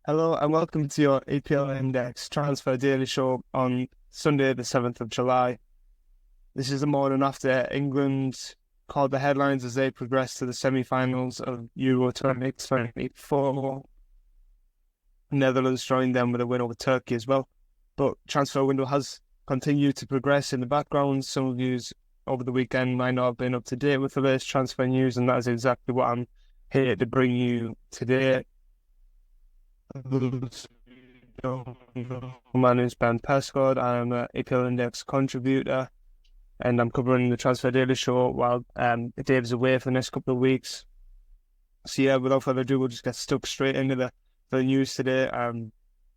Hello and welcome to your EPL Index Transfer Daily Show on Sunday, the 7th of July. This is the morning after England called the headlines as they progress to the semi-finals of Euro 2024. Netherlands joined them with a win over Turkey as well. But transfer window has continued to progress in the background. Some of you over the weekend might not have been up to date with the latest transfer news, and that is exactly what I'm here to bring you today. My name is Ben Pescod. I'm an EPL Index contributor, and I'm covering the Transfer Daily Show while Dave's away for the next couple of weeks. So yeah, without further ado, we'll just get stuck straight into the news today.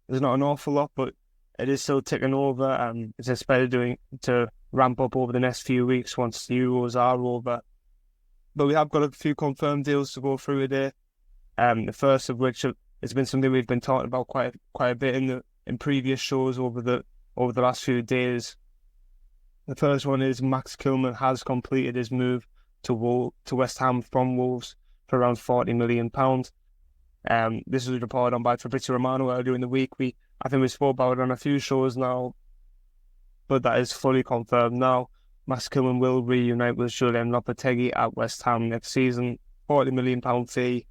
There's not an awful lot, but it is still ticking over. It's expected to ramp up over the next few weeks once the Euros are over. But we have got a few confirmed deals to go through today. The first of which it's been something we've been talking about quite a bit in previous shows over the last few days. The first one is Max Kilman has completed his move to West Ham from Wolves for around £40 million. This was reported on by Fabrizio Romano earlier in the week. I think we spoke about it on a few shows now, but that is fully confirmed now. Max Kilman will reunite with Julian Lopetegui at West Ham next season. £40 million fee.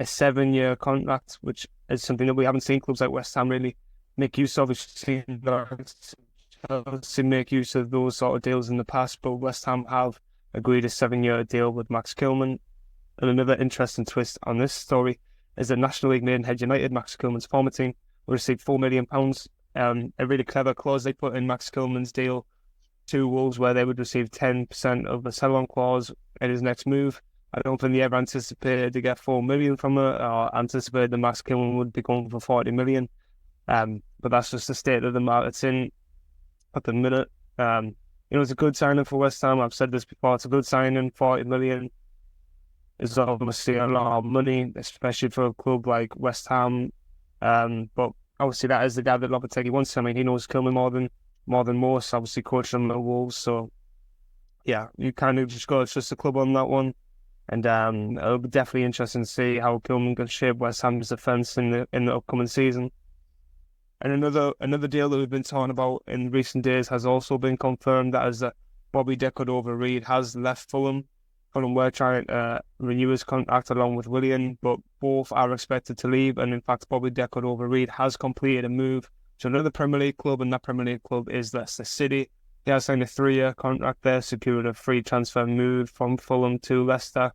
A 7-year contract, which is something that we haven't seen clubs like West Ham really make use of. We've seen Chelsea make use of those sort of deals in the past, but West Ham have agreed a 7-year deal with Max Kilman. And another interesting twist on this story is that National League Maidenhead United, Max Kilman's former team, will receive £4 million. A really clever clause they put in Max Kilman's deal to Wolves where they would receive 10% of the sell-on clause in his next move. I don't think they ever anticipated to get £4 million from it, or anticipated that Max Kilman would be going for £40 million. But that's just the state of the market's in at the minute. It's a good signing for West Ham. I've said this before. It's a good signing. £40 million is obviously a lot of money, especially for a club like West Ham. But obviously that is the guy that Lopetegui wants. I mean, he knows Kilman more than most. Obviously, coaching them at Wolves. So yeah, you kind of just got to trust the club on that one. And it'll be definitely interesting to see how Kilman can shape West Ham's defence in the upcoming season. And another deal that we've been talking about in recent days has also been confirmed. That is that Bobby Decordova-Reid has left Fulham. Fulham were trying to renew his contract along with Willian, but both are expected to leave. And in fact, Bobby Decordova-Reid has completed a move to another Premier League club, and that Premier League club is Leicester City. He has signed a 3-year contract there, secured a free transfer move from Fulham to Leicester.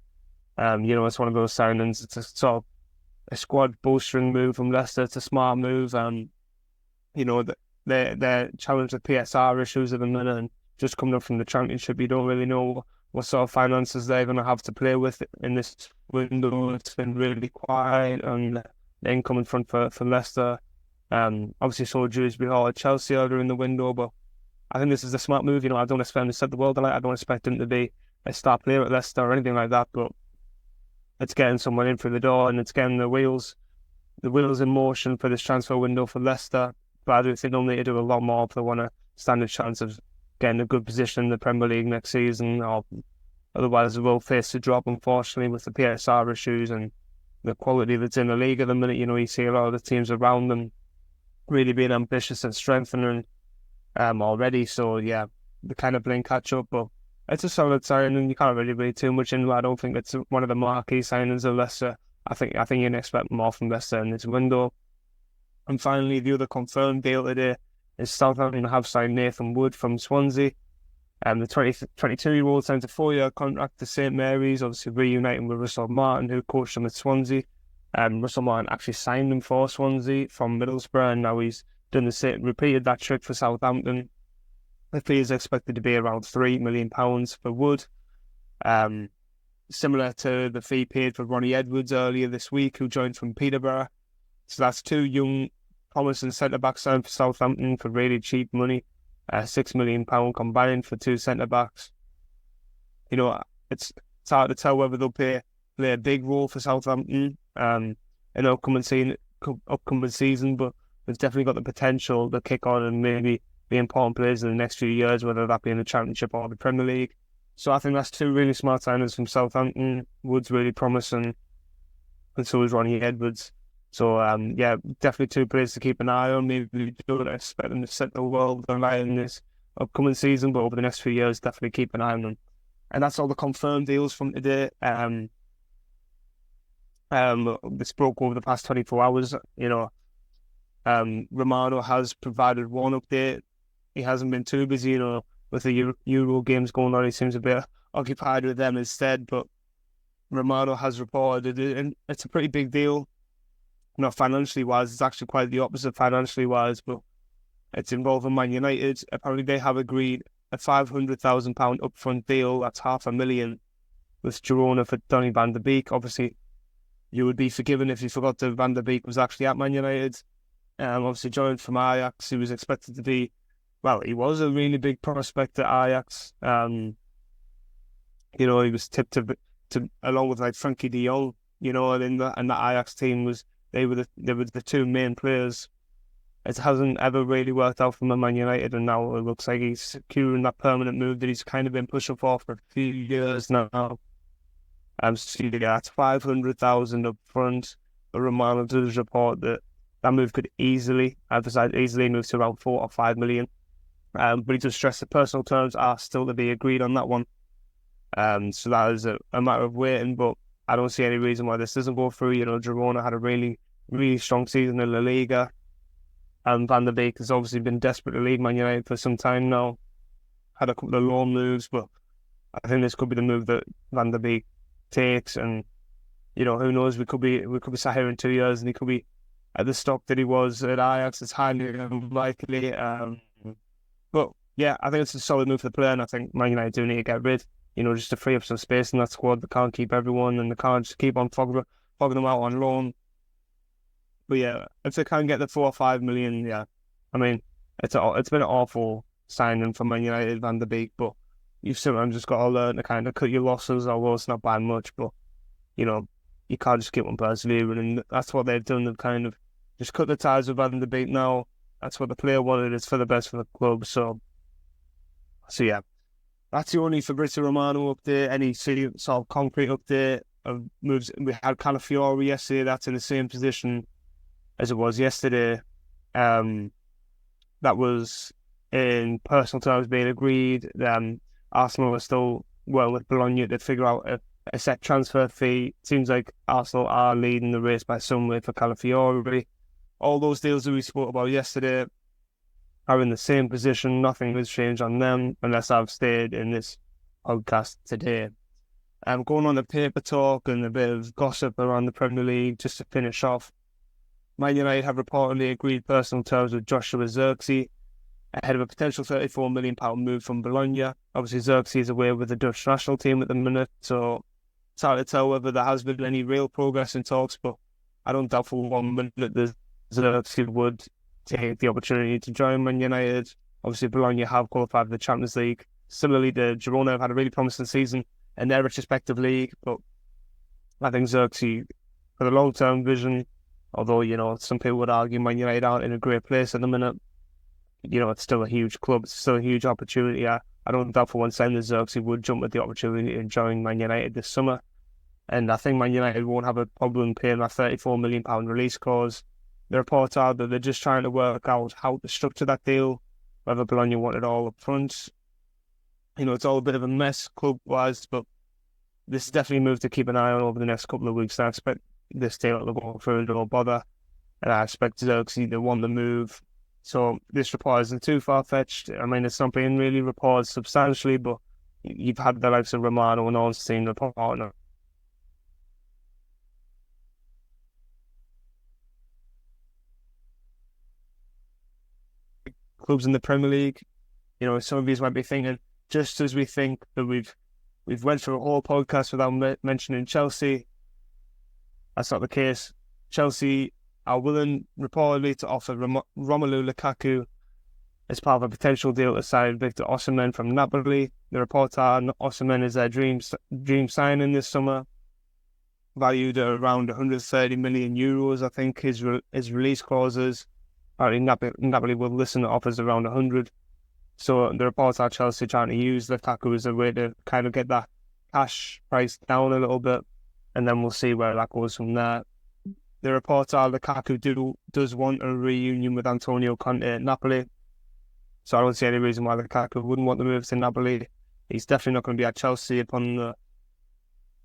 It's one of those signings. It's a sort of a squad bolstering move from Leicester. It's a smart move. They're challenged with PSR issues at the minute, and just coming up from the Championship, you don't really know what sort of finances they're going to have to play with in this window. It's been really quiet, and the incoming front for Leicester. Obviously, saw Dewsbury Hall at Chelsea earlier in the window, but I think this is a smart move. I don't expect him to set the world alight. I don't expect him to be a star player at Leicester or anything like that, but it's getting someone in through the door, and it's getting the wheels in motion for this transfer window for Leicester. But I do think they'll need to do a lot more if they want to stand a chance of getting a good position in the Premier League next season, or otherwise they will face a drop, unfortunately, with the PSR issues and the quality that's in the league at the minute. You see a lot of the teams around them really being ambitious and strengthening already. So yeah, they're kind of playing catch up, but it's a solid signing, and you can't really read too much into it. I don't think it's one of the marquee signings of Leicester. I think you can expect more from Leicester in this window. And finally, the other confirmed deal today is Southampton have signed Nathan Wood from Swansea. The 22-year-old signed a 4-year contract to St Mary's, obviously reuniting with Russell Martin, who coached him at Swansea. Russell Martin actually signed him for Swansea from Middlesbrough, and now he's done the same, repeated that trick for Southampton. The fee is expected to be around £3 million for Wood, similar to the fee paid for Ronnie Edwards earlier this week, who joined from Peterborough. So that's two young, promising centre-backs signed for Southampton for really cheap money, £6 million combined for two centre-backs. It's hard to tell whether they'll play a big role for Southampton in the upcoming season, but they've definitely got the potential to kick on and maybe be important players in the next few years, whether that be in the Championship or the Premier League. So I think that's two really smart signings from Southampton. Wood's really promising, and so is Ronnie Edwards. So yeah, definitely two players to keep an eye on. Maybe we don't expect them to set the world alight in this upcoming season, but over the next few years, definitely keep an eye on them. And that's all the confirmed deals from today. This broke over the past 24 hours. Romano has provided one update. He hasn't been too busy, with the Euro games going on. He seems a bit occupied with them instead. But Romano has reported it, and it's a pretty big deal. Not financially wise, it's actually quite the opposite financially wise, but it's involving Man United. Apparently, they have agreed a £500,000 upfront deal. That's £500,000 with Girona for Donny van der Beek. Obviously, you would be forgiven if you forgot that Van der Beek was actually at Man United. Obviously, joined from Ajax. He was expected to be, he was a really big prospect at Ajax. He was tipped to along with like Frankie de Jong, and the Ajax team they were the two main players. It hasn't ever really worked out for Man United, and now it looks like he's securing that permanent move that he's kind of been pushing for a few years now. So yeah, that's 500,000 up front. But Romano does report that move could easily move to around 4 or 5 million. But he does stress that personal terms are still to be agreed on that one. So that is a matter of waiting, but I don't see any reason why this doesn't go through. Girona had a really, really strong season in La Liga. And Van der Beek has obviously been desperate to leave Man United for some time now. Had a couple of loan moves, but I think this could be the move that Van der Beek takes. And who knows? We could be sat here in 2 years, and he could be at the stock that he was at Ajax. It's highly unlikely. But yeah, I think it's a solid move for the player, and I think Man United do need to get rid. Just to free up some space in that squad. They can't keep everyone, and they can't just keep on fogging them out on loan. But yeah, if they can get the 4 or 5 million, yeah, I mean, it's been an awful signing for Man United, Van der Beek, but you've sometimes just got to learn to kind of cut your losses, although it's not by much, but, you can't just keep on persevering, and that's what they've done. They've kind of just cut the ties with Van der Beek now. That's what the player wanted. It's for the best for the club, so yeah. That's the only Fabrizio Romano update. Any sort of concrete update of moves? We had Calafiori yesterday. That's in the same position as it was yesterday. That was in personal terms being agreed. Arsenal are still with Bologna to figure out a set transfer fee. It seems like Arsenal are leading the race by some way for Calafiori. All those deals that we spoke about yesterday are in the same position. Nothing has changed on them unless I've stayed in this podcast today. Going on the paper talk and a bit of gossip around the Premier League just to finish off. Man United have reportedly agreed personal terms with Joshua Zirkee ahead of a potential £34 million move from Bologna. Obviously, Zirkee is away with the Dutch national team at the minute, so it's hard to tell whether there has been any real progress in talks, but I don't doubt for 1 minute that Zirkee would take the opportunity to join Man United. Obviously, Bologna have qualified for the Champions League. Similarly, the Girona have had a really promising season in their respective league, but I think Zirkee, for the long-term vision, although, some people would argue Man United aren't in a great place at the minute, it's still a huge club, it's still a huge opportunity. I don't doubt for 1 second that Zirkee would jump at the opportunity to join Man United this summer. And I think Man United won't have a problem paying that £34 million release clause. The reports are that they're just trying to work out how to structure that deal, whether Bologna want it all up front. It's all a bit of a mess club-wise, but this is definitely a move to keep an eye on over the next couple of weeks. And I expect this deal to go through, no bother. And I expect Zirkee to want the move. So this report isn't too far-fetched. I mean, it's not being really reported substantially, but you've had the likes of Romano and Ornstein reporting. Clubs in the Premier League, some of you might be thinking, just as we think that we've went through a whole podcast without mentioning Chelsea, that's not the case. Chelsea are willing, reportedly, to offer Romelu Lukaku as part of a potential deal to sign Victor Osimhen from Napoli. The reports are Osimhen is their dream signing this summer, valued at around €130 million, I think his release clauses. Apparently, Napoli will listen to offers around 100. So the reports are Chelsea trying to use Lukaku as a way to kind of get that cash price down a little bit, and then we'll see where that goes from there. the reports are Lukaku does want a reunion with Antonio Conte at Napoli. So I don't see any reason why Lukaku wouldn't want to move to Napoli. He's definitely not going to be at Chelsea upon the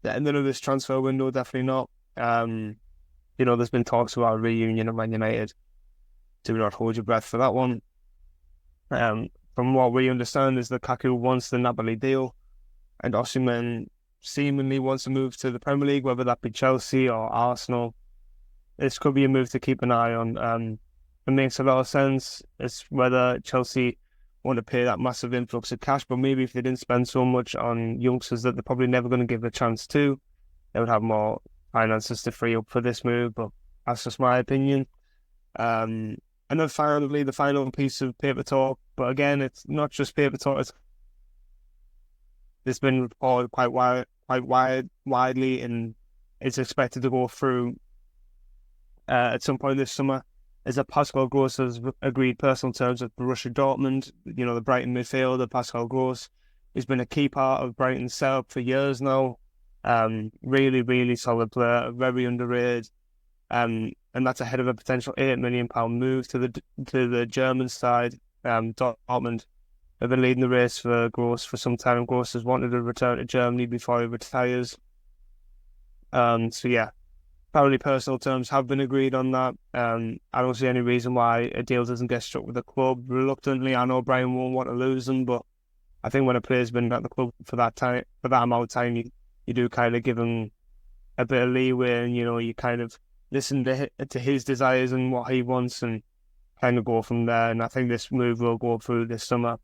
end of this transfer window, definitely not. There's been talks about a reunion of Man United. Do not hold your breath for that one. From what we understand is Lukaku wants the Napoli deal, and Osimhen seemingly wants to move to the Premier League, whether that be Chelsea or Arsenal. This could be a move to keep an eye on. It makes a lot of sense. It's whether Chelsea want to pay that massive influx of cash, but maybe if they didn't spend so much on youngsters that they're probably never going to give a chance to, they would have more finances to free up for this move, but that's just my opinion. And then finally, the final piece of paper talk, but again, it's not just paper talk. It's been reported quite widely, and it's expected to go through at some point this summer. Is that Pascal Gross has agreed personal terms with Borussia Dortmund. The Brighton midfielder, Pascal Gross, has been a key part of Brighton's setup for years now. Really, really solid player, very underrated. And that's ahead of a potential £8 million move to the German side. Dortmund have been leading the race for Gross for some time. Gross has wanted to return to Germany before he retires. Apparently personal terms have been agreed on that. I don't see any reason why a deal doesn't get struck with the club. Reluctantly, I know Brian won't want to lose him, but I think when a player's been at the club for that amount of time, you do kind of give him a bit of leeway, and you kind of listen to his desires and what he wants, and kind of go from there. And I think this move will go through this summer.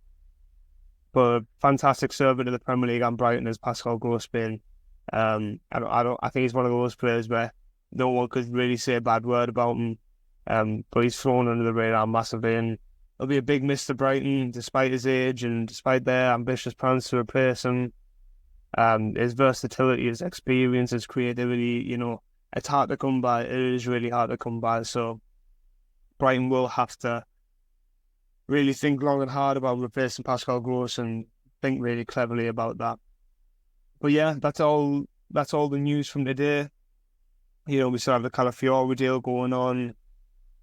But fantastic servant of the Premier League and Brighton as Pascal Gross been. I think he's one of those players where no one could really say a bad word about him. But he's thrown under the radar massively, and he'll be a big miss to Brighton, despite his age and despite their ambitious plans to replace him. His versatility, his experience, his creativity, it's hard to come by. It is really hard to come by. So Brighton will have to really think long and hard about replacing Pascal Gross and think really cleverly about that. But yeah, that's all the news from today. We still have the Calafiori deal going on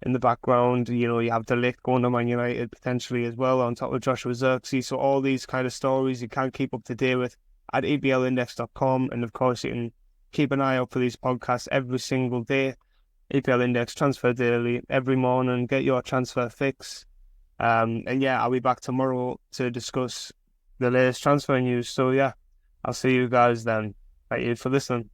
in the background. You have De Ligt going to Man United potentially as well, on top of Joshua Zirkee. So all these kind of stories you can keep up to date with at EPLindex.com. And of course, you can keep an eye out for these podcasts every single day. EPL Index Transfer Daily every morning. Get your transfer fix. And yeah, I'll be back tomorrow to discuss the latest transfer news. So yeah, I'll see you guys then. Thank you for listening.